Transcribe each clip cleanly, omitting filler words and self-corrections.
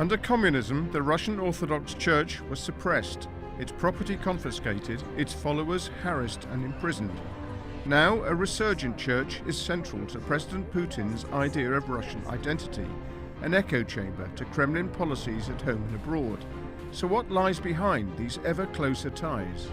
Under communism, the Russian Orthodox Church was suppressed, its property confiscated, its followers harassed and imprisoned. Now, a resurgent church is central to President Putin's idea of Russian identity, an echo chamber to Kremlin policies at home and abroad. So what lies behind these ever closer ties?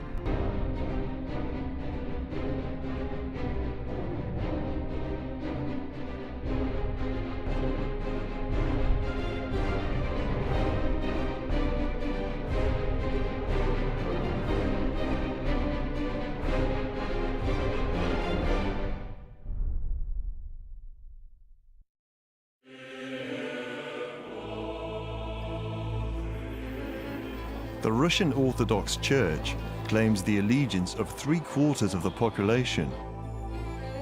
The Russian Orthodox Church claims the allegiance of 3/4 of the population.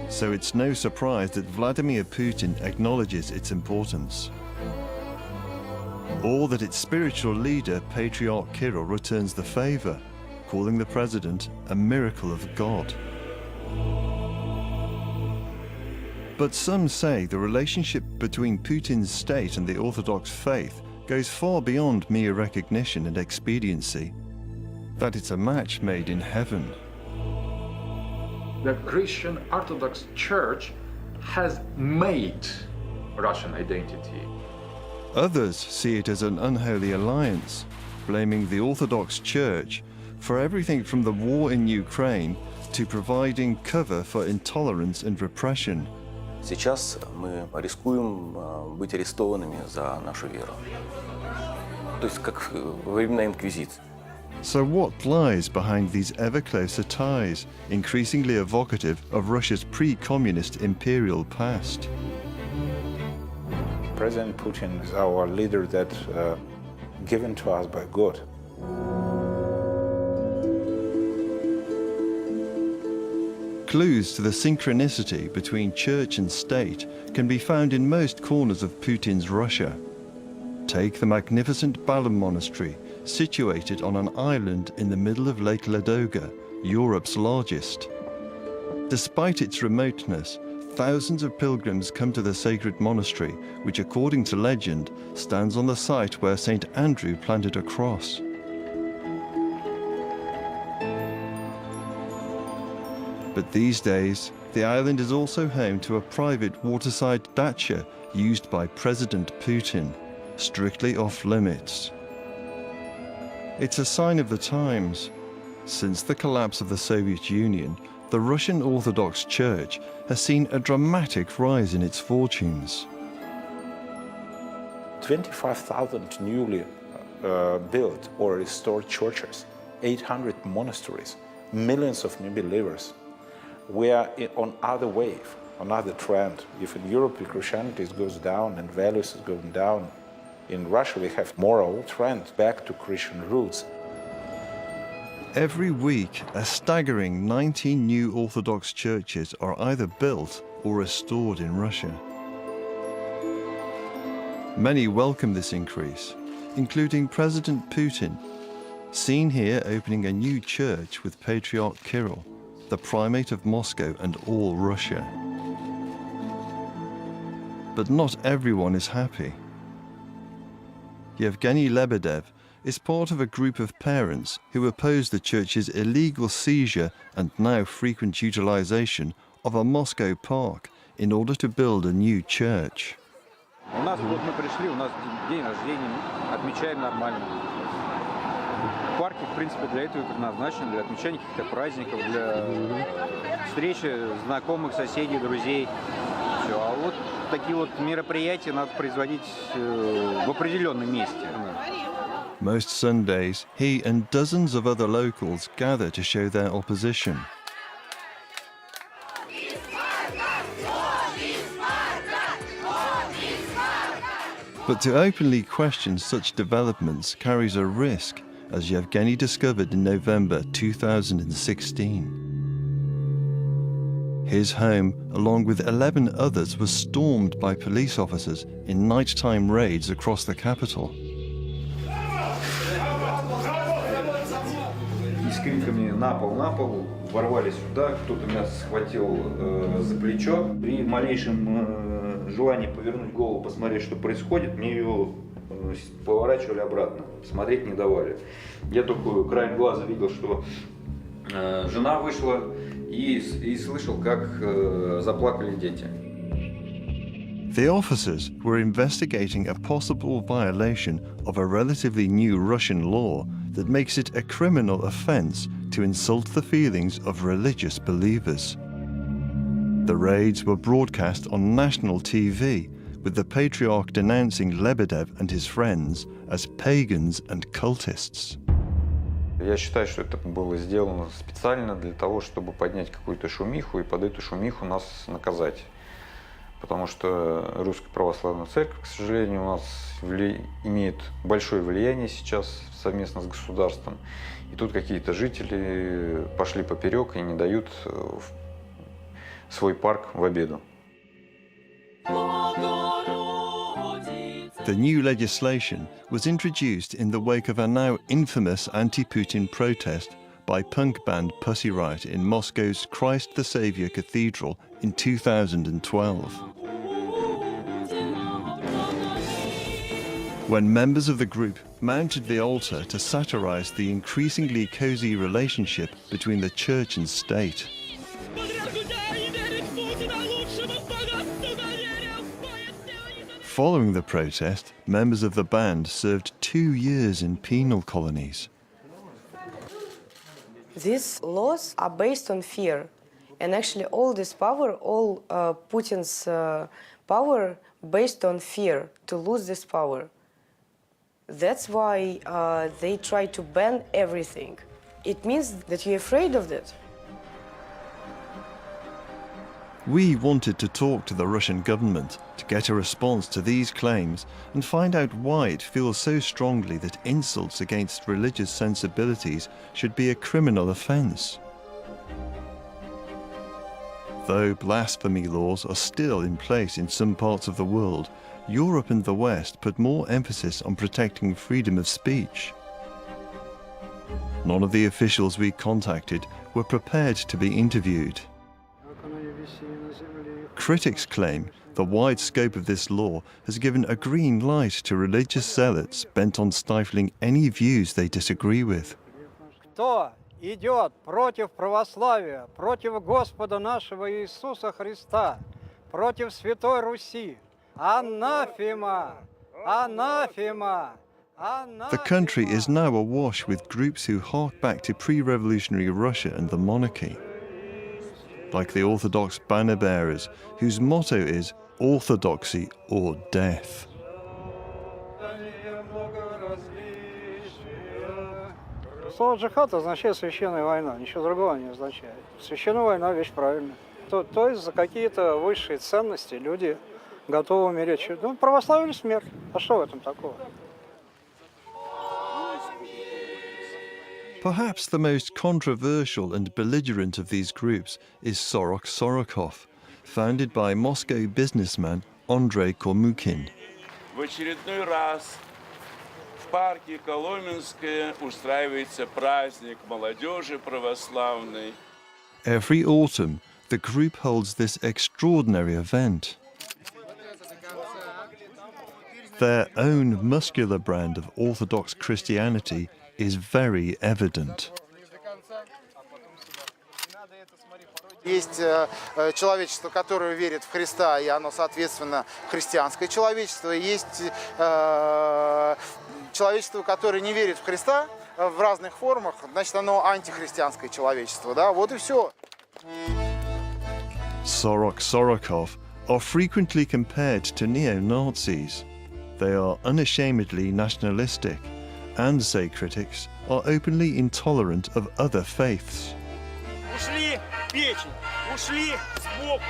So it's no surprise that Vladimir Putin acknowledges its importance. Or that its spiritual leader, Patriarch Kirill, returns the favor, calling the president a miracle of God. But some say the relationship between Putin's state and the Orthodox faith goes far beyond mere recognition and expediency, that it's a match made in heaven. The Christian Orthodox Church has made Russian identity. Others see it as an unholy alliance, blaming the Orthodox Church for everything from the war in Ukraine to providing cover for intolerance and repression. Сейчас мы рискуем быть арестованными за нашу веру. То есть как во времена Инквизиции. So what lies behind these ever closer ties, increasingly evocative of Russia's pre-communist imperial past? President Putin is our leader that given to us by God. Clues to the synchronicity between church and state can be found in most corners of Putin's Russia. Take the magnificent Balam Monastery, situated on an island in the middle of Lake Ladoga, Europe's largest. Despite its remoteness, thousands of pilgrims come to the sacred monastery, which according to legend stands on the site where St. Andrew planted a cross. But these days, the island is also home to a private waterside dacha used by President Putin, strictly off limits. It's a sign of the times. Since the collapse of the Soviet Union, the Russian Orthodox Church has seen a dramatic rise in its fortunes. 25,000 newly built or restored churches, 800 monasteries, millions of new believers. We are on other wave, another trend. If in Europe Christianity goes down and values is going down, in Russia we have moral trend back to Christian roots. Every week, a staggering 19 new Orthodox churches are either built or restored in Russia. Many welcome this increase, including President Putin, seen here opening a new church with Patriarch Kirill, the primate of Moscow and all Russia. But not everyone is happy. Yevgeny Lebedev is part of a group of parents who oppose the church's illegal seizure and now frequent utilization of a Moscow park in order to build a new church. У нас вот мы пришли, у нас день рождения, отмечаем нормально. Парки, в принципе, для этого и предназначены, для отмечания каких-то праздников, для встречи знакомых, соседей, друзей. Все. А вот такие вот мероприятия надо производить в определенном месте. Most Sundays, he and dozens of other locals gather to show their opposition. But to openly question such developments carries a risk, as Yevgeny discovered in November 2016. His home, along with 11 others, was stormed by police officers in nighttime raids across the capital. И с криками на пол, ворвались сюда, кто-то меня схватил за плечо. При малейшем желании повернуть голову, посмотреть, что происходит, мне ее Поворачивали обратно, смотреть не давали. Я только краем глаза видел, что жена вышла и слышал, как заплакали дети. The officers were investigating a possible violation of a relatively new Russian law that makes it a criminal offense to insult the feelings of religious believers. The raids were broadcast on national TV, with the Patriarch denouncing Lebedev and his friends as pagans and cultists. Я считаю, что это было сделано специально для того, чтобы поднять какую-то шумиху и под эту шумиху нас наказать. Потому что Русская Православная Церковь, к сожалению, у нас имеет большое влияние сейчас совместно с государством. И тут какие-то жители пошли поперек и не дают свой парк в обиду. The new legislation was introduced in the wake of a now infamous anti-Putin protest by punk band Pussy Riot in Moscow's Christ the Saviour Cathedral in 2012. When members of the group mounted the altar to satirize the increasingly cozy relationship between the church and state. Following the protest, members of the band served 2 years in penal colonies. These laws are based on fear. And actually all this power, all Putin's power based on fear, to lose this power. That's why they try to ban everything. It means that you're afraid of that. We wanted to talk to the Russian government to get a response to these claims and find out why it feels so strongly that insults against religious sensibilities should be a criminal offence. Though blasphemy laws are still in place in some parts of the world, Europe and the West put more emphasis on protecting freedom of speech. None of the officials we contacted were prepared to be interviewed. Critics claim the wide scope of this law has given a green light to religious zealots bent on stifling any views they disagree with. Кто идет против православия, против Господа нашего Иисуса Христа, против Святой Руси, анафема, анафема, анафема. The country is now awash with groups who hark back to pre-revolutionary Russia and the monarchy. Like the Orthodox banner bearers, whose motto is orthodoxy or death. Слово джихад означает священная война, ничего другого не означает. Священная война – вещь правильная. То есть за какие-то высшие ценности люди готовы умереть. Ну, православие или смерть? А что в этом такого? Perhaps the most controversial and belligerent of these groups is Sorok Sorokov, founded by Moscow businessman Andrei Kormukin. В очередной раз в парке Коломенское устраивается праздник молодежи православной. Every autumn, the group holds this extraordinary event. Their own muscular brand of Orthodox Christianity is very evident. Есть человечество, которое верит в Христа, и оно, соответственно, христианское человечество. Есть человечество, которое не верит в Христа в разных формах, значит, оно антихристианское человечество. Да? Вот и все. Sorok Sorokov are frequently compared to neo-Nazis. They are unashamedly nationalistic and, say critics, are openly intolerant of other faiths. Ушли печень, ушли сбоку.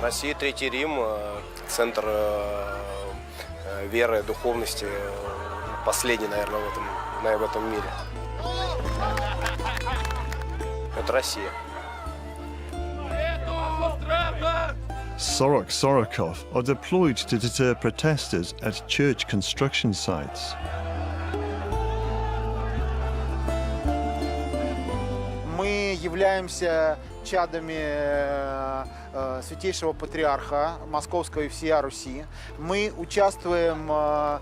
Россия, Третий Рим, центр веры, духовности, последний, наверное, в этом мире. Это Россия. Sorok Sorokov are deployed to deter protesters at church construction sites. Мы являемся чадами Святейшего Патриарха Московского и всея Руси. Мы участвуем в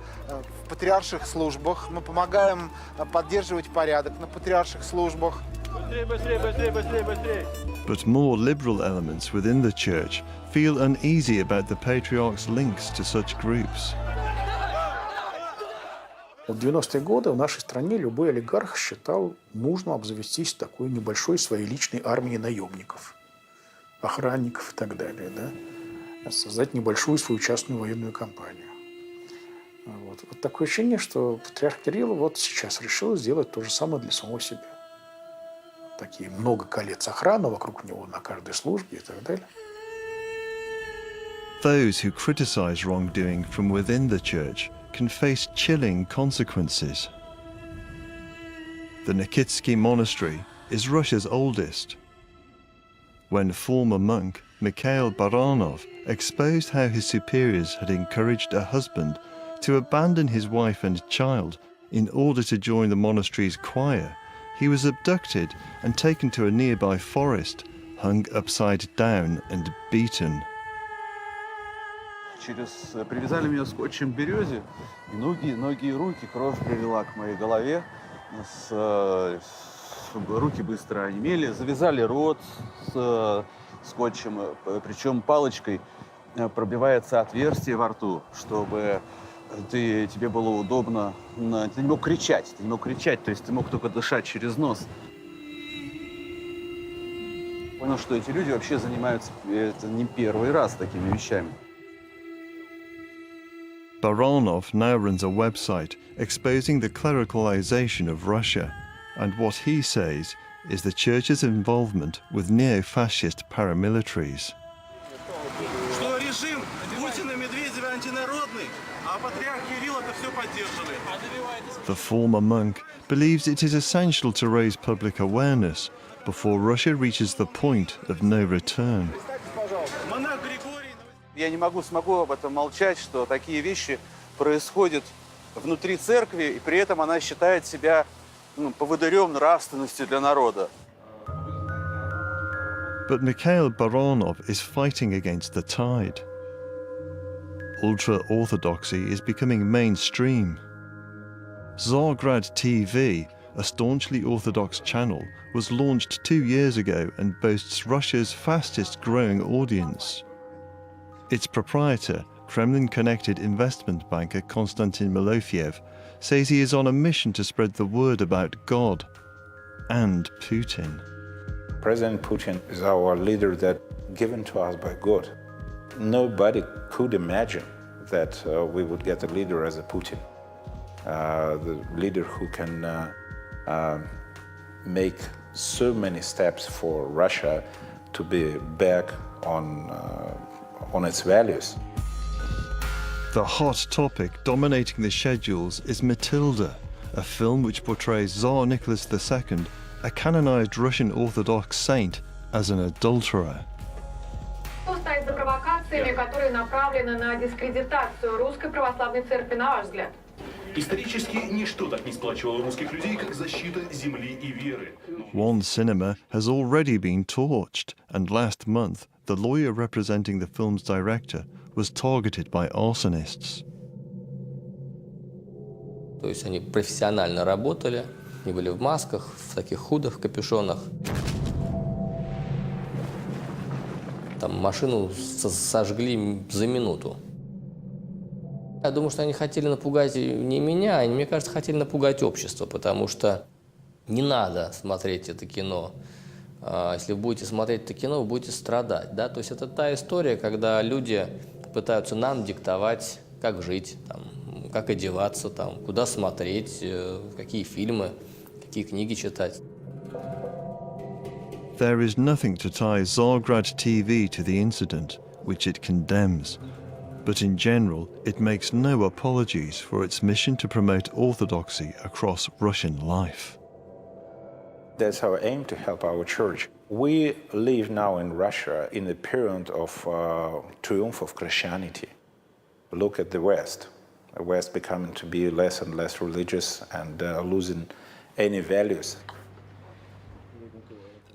патриарших службах, мы помогаем поддерживать порядок на патриарших службах. But more liberal elements within the church feel uneasy about the patriarch's links to such groups. В 90-е годы в нашей стране любой олигарх считал нужным обзавестись такой небольшой своей личной армией наемников, охранников и так далее, да? Создать небольшую свою частную военную компанию. Вот такое ощущение, что патриарх Кирилл вот сейчас решил сделать то же самое для самого себя. Такие много колец охраны вокруг него на каждой службе и так далее. Those who criticize wrongdoing from within the church can face chilling consequences. The Nikitsky Monastery is Russia's oldest. When former monk Mikhail Baranov exposed how his superiors had encouraged a husband to abandon his wife and child in order to join the monastery's choir, he was abducted and taken to a nearby forest, hung upside down and beaten. Привязали меня скотчем к березе, и ноги и руки, кровь прилила к моей голове, руки быстро онемели, завязали рот скотчем, причем палочкой пробивается отверстие во рту, чтобы тебе было удобно, ты не мог кричать, то есть ты мог только дышать через нос. Понял, что эти люди вообще занимаются, это не первый раз такими вещами. Baranov now runs a website exposing the clericalization of Russia and what he says is the church's involvement with neo-fascist paramilitaries. Что режим Путина, Медведева антинародный, а патриарх Кирилл это все поддерживает. The former monk believes it is essential to raise public awareness before Russia reaches the point of no return. Я не смогу об этом молчать, что такие вещи происходят внутри церкви, и при этом она считает себя поводырем нравственности для народа. But Mikhail Baranov is fighting against the tide. Ultra-Orthodoxy is becoming mainstream. Tsargrad TV, a staunchly Orthodox channel, was launched 2 years ago and boasts Russia's fastest growing audience. Its proprietor, Kremlin-connected investment banker Konstantin Malofeev, says he is on a mission to spread the word about God and Putin. President Putin is our leader that given to us by God. Nobody could imagine that we would get a leader as a Putin, the leader who can make so many steps for Russia to be back on its values. The hot topic dominating the schedules is Matilda, a film which portrays Tsar Nicholas II, a canonized Russian Orthodox saint, as an adulterer. Что стоит за провокациями, которые направлены на дискредитацию Русской Православной Церкви, на ваш взгляд? Исторически ничто так не сплачивало русских людей, как защита земли и веры. One cinema has already been torched, and last month, the lawyer representing the film's director was targeted by arsonists. То есть они профессионально работали, они были в масках, в таких худых капюшонах. Там машину сожгли за минуту. Я думаю, что они хотели напугать не меня, они, мне кажется, хотели напугать общество, потому что не надо смотреть это кино. Если вы будете смотреть это кино, вы будете страдать. Да? То есть это та история, когда люди пытаются нам диктовать, как жить, там, как одеваться, там, куда смотреть, какие фильмы, какие книги читать. There is nothing to tie Tsargrad TV to the incident, which it condemns. But in general, it makes no apologies for its mission to promote orthodoxy across Russian life. That's our aim, to help our church. We live now in Russia in a period of triumph of Christianity. Look at the West. The West becoming to be less and less religious and losing any values.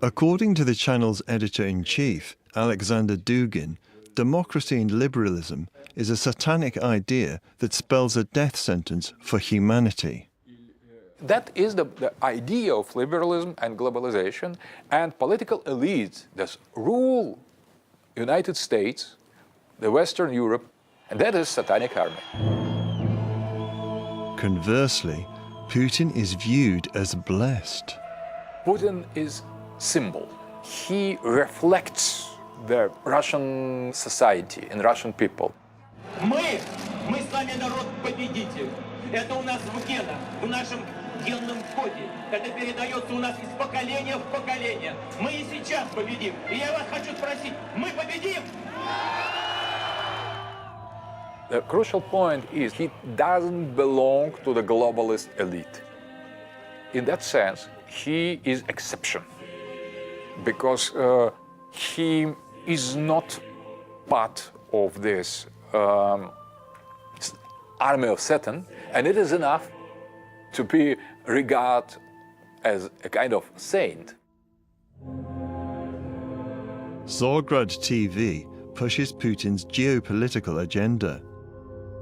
According to the channel's editor-in-chief, Alexander Dugin, democracy and liberalism is a satanic idea that spells a death sentence for humanity. That is the idea of liberalism and globalization and political elites that rule United States, the Western Europe, and that is satanic army. Conversely, Putin is viewed as blessed. Putin is symbol. He reflects the Russian society and Russian people. Мы с вами народ-победитель. Это у нас в генах, в нашем генном коде. Это передается у нас из поколения в поколение. Мы и сейчас победим. И я вас хочу спросить, мы победим? The crucial point is he doesn't belong to the globalist elite. In that sense, he is exception because he is not part of this army of Satan, and it is enough to be regarded as a kind of saint. Orthodox TV pushes Putin's geopolitical agenda.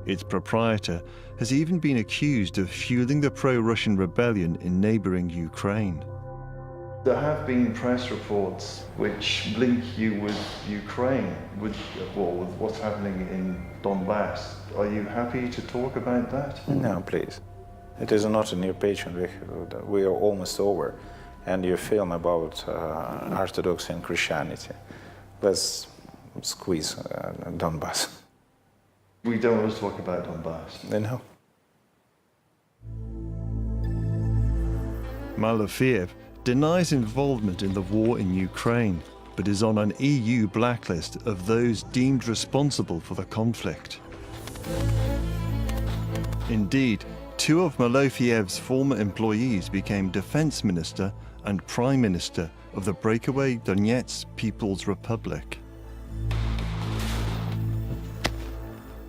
Its proprietor has even been accused of fueling the pro-Russian rebellion in neighboring Ukraine. There have been press reports which link you with Ukraine, with what's happening in Donbass. Are you happy to talk about that? No, please. It is not a new page, and we are almost over. And you film about Orthodoxy and Christianity. Let's squeeze Donbass. We don't want to talk about Donbass. No. Malofeev denies involvement in the war in Ukraine, but is on an EU blacklist of those deemed responsible for the conflict. Indeed, two of Malofeev's former employees became defense minister and prime minister of the breakaway Donetsk People's Republic.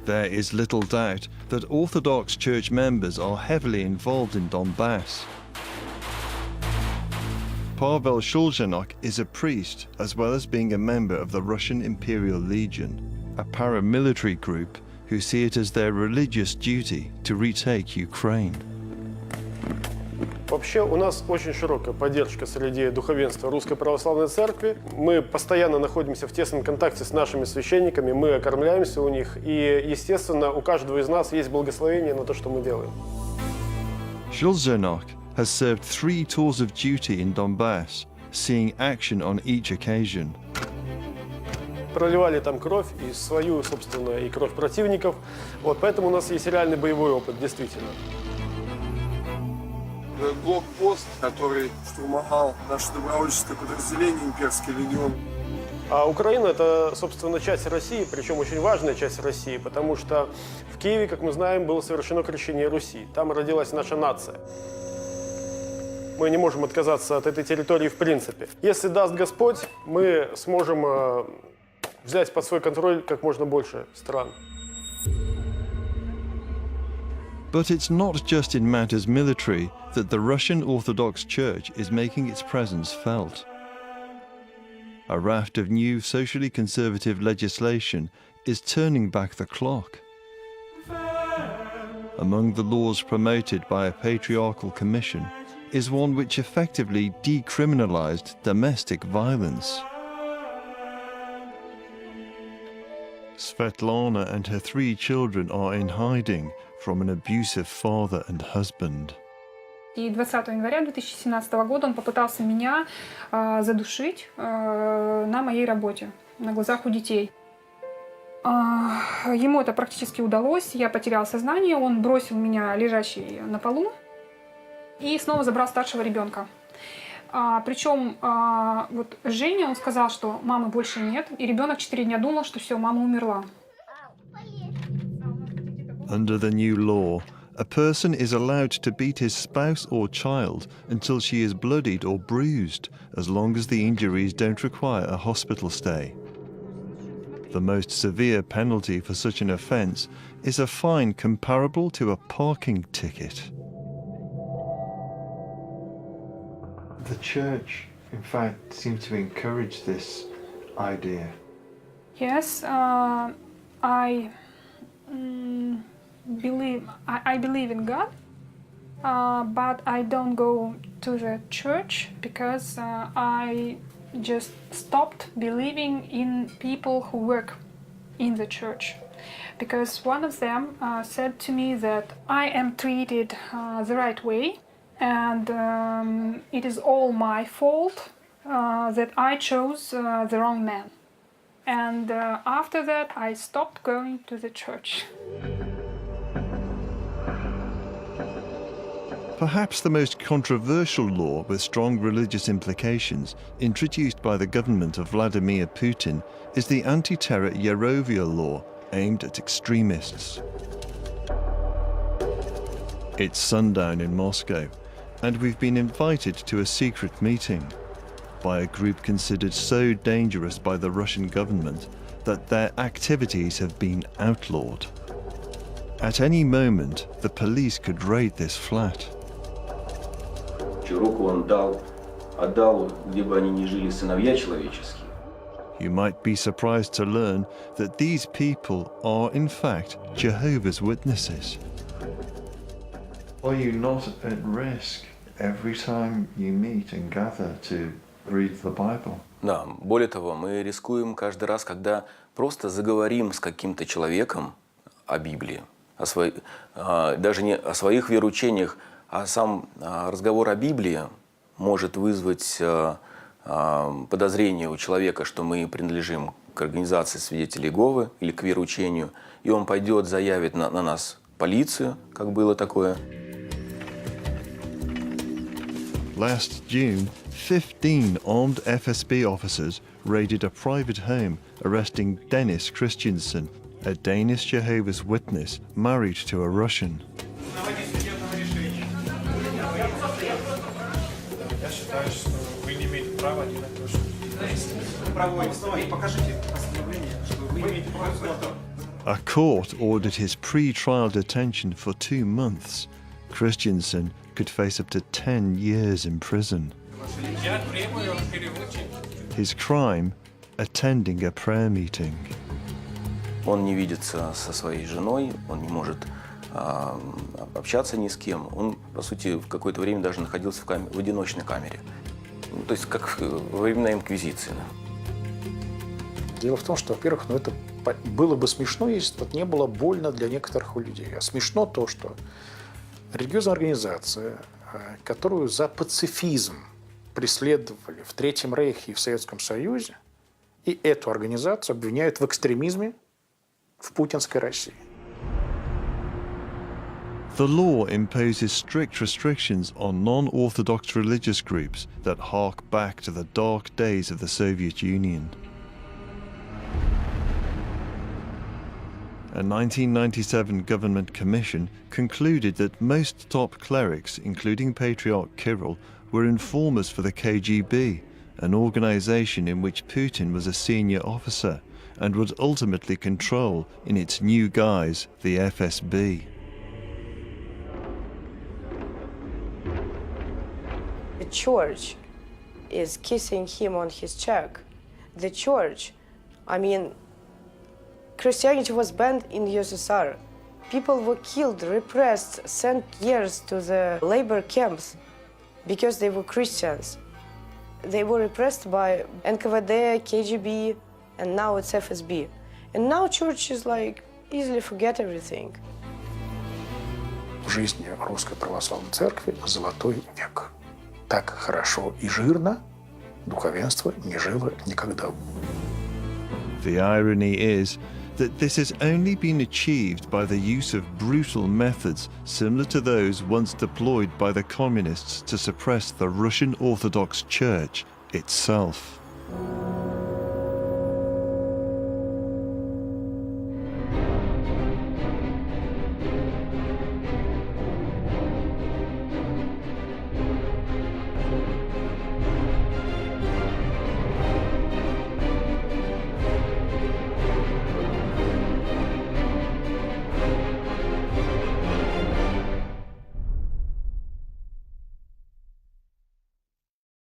There is little doubt that Orthodox Church members are heavily involved in Donbass. Pavel Shulzhenok is a priest, as well as being a member of the Russian Imperial Legion, a paramilitary group who see it as their religious duty to retake Ukraine. Вообще у нас очень широкая поддержка среди духовенства Русской Православной Церкви. Мы постоянно находимся в тесном контакте с нашими священниками, мы окормляемся у них, и, естественно, у каждого из нас есть благословение на то, что мы делаем. Shulzhenok has served 3 tours of duty in Donbass, seeing action on each occasion. Проливали там кровь, и свою, собственно, и кровь противников. Вот, поэтому у нас есть реальный боевой опыт, действительно. Блокпост, который штурмовал наше добровольческое подразделение, имперский легион. А Украина – это, собственно, часть России, причем очень важная часть России, потому что в Киеве, как мы знаем, было совершено крещение Руси. Там родилась наша нация. Мы не можем отказаться от этой территории в принципе. Если даст Господь, мы сможем взять под свой контроль как можно больше стран. But it's not just in matters military that the Russian Orthodox Church is making its presence felt. A raft of new socially conservative legislation is turning back the clock. Among the laws promoted by a patriarchal commission is one which effectively decriminalized domestic violence. Svetlana and her 3 children are in hiding from an abusive father and husband. И 20 января 2017 года он попытался меня задушить на моей работе, на глазах у детей. Ему это практически удалось, я потеряла сознание, он бросил меня лежащей на полу и снова забрал старшего ребенка. Причем вот Женя, он сказал, что мамы больше нет, и ребенок 4 дня думал, что все, мама умерла. Under the new law, a person is allowed to beat his spouse or child until she is bloodied or bruised, as long as the injuries don't require a hospital stay. The most severe penalty for such an offence is a fine comparable to a parking ticket. The church in fact, seem to encourage this idea. Yes, I believe in God, but I don't go to the church because I just stopped believing in people who work in the church. Because one of them said to me that I am treated the right way, and it is all my fault that I chose the wrong man. And after that, I stopped going to the church. Perhaps the most controversial law with strong religious implications introduced by the government of Vladimir Putin is the Antiterror law aimed at extremists. It's sundown in Moscow, and we've been invited to a secret meeting by a group considered so dangerous by the Russian government that their activities have been outlawed. At any moment, the police could raid this flat. You might be surprised to learn that these people are in fact Jehovah's Witnesses. Are you not at risk every time you meet and gather to read the Bible? Да, более того, мы рискуем каждый раз, когда просто заговорим с каким-то человеком о Библии, даже не о своих вероучениях, а сам разговор о Библии может вызвать подозрение у человека, что мы принадлежим к организации свидетелей Иеговы или к вероучению, и он пойдет, заявит на нас полицию, как было такое. Last June, 15 armed FSB officers raided a private home, arresting Dennis Christiansen, a Danish Jehovah's Witness married to a Russian. A court ordered his pre-trial detention for 2 months. Christiansen could face up to 10 years in prison. His crime, attending a prayer meeting. Он не видится со своей женой, он не может общаться ни с кем. Он, по сути, в какое-то время даже находился в одиночной камере. То есть, как во времена Инквизиции. Дело в том, что, во-первых, это было бы смешно, если бы это не было больно для некоторых людей. А смешно то, что религиозная организация, которую за пацифизм преследовали в Третьем Рейхе и в Советском Союзе, и эту организацию обвиняют в экстремизме в путинской России. The law imposes strict restrictions on non-Orthodox religious groups that hark back to the dark days of the Soviet Union. A 1997 government commission concluded that most top clerics, including Patriarch Kirill, were informers for the KGB, an organization in which Putin was a senior officer and would ultimately control, in its new guise, the FSB. The church is kissing him on his cheek. The church, Christianity was banned in USSR. People were killed, repressed, sent years to the labor camps because they were Christians. They were repressed by NKVD, KGB, and now it's FSB. And now church is easily forget everything. В жизни Русской Православной Церкви золотой век. Так хорошо и жирно духовенство не жило никогда. The irony is that this has only been achieved by the use of brutal methods similar to those once deployed by the communists to suppress the Russian Orthodox Church itself.